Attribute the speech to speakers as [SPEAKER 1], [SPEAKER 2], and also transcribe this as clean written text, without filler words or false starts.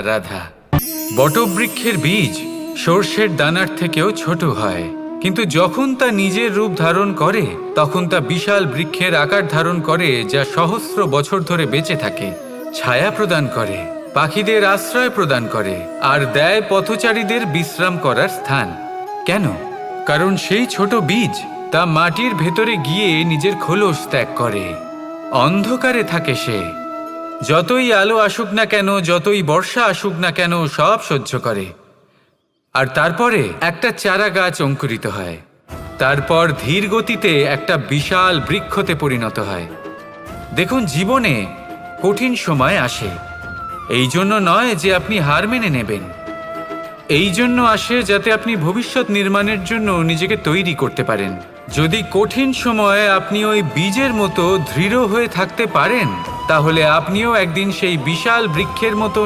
[SPEAKER 1] রাধা, বটবৃক্ষের বীজ সর্ষের দানার থেকেও ছোট হয়, কিন্তু যখন তা নিজের রূপ ধারণ করে তখন তা বিশাল বৃক্ষের আকার ধারণ করে, যা সহস্র বছর ধরে বেঁচে থাকে, ছায়া প্রদান করে, পাখিদের আশ্রয় প্রদান করে আর দেয় পথচারীদের বিশ্রাম করার স্থান। কেন? কারণ সেই ছোট বীজ তা মাটির ভেতরে গিয়ে নিজের খোলস ত্যাগ করে। অন্ধকারে থাকে সে, যতই আলো আসুক না কেন, যতই বর্ষা আসুক না কেন, সব সহ্য করে। আর তারপরে একটা চারা গাছ অঙ্কুরিত হয়, তারপর ধীর গতিতে একটা বিশাল বৃক্ষতে পরিণত হয়। দেখুন, জীবনে কঠিন সময় আসে, এই জন্য নয় যে আপনি হার মেনে নেবেন, এই জন্য আসে যাতে আপনি ভবিষ্যৎ নির্মাণের জন্য নিজেকে তৈরি করতে পারেন। যদি কঠিন সময়ে আপনি ওই বীজের মতো দৃঢ় হয়ে থাকতে পারেন, তাহলে আপনিও একদিন সেই বিশাল বৃক্ষের মতো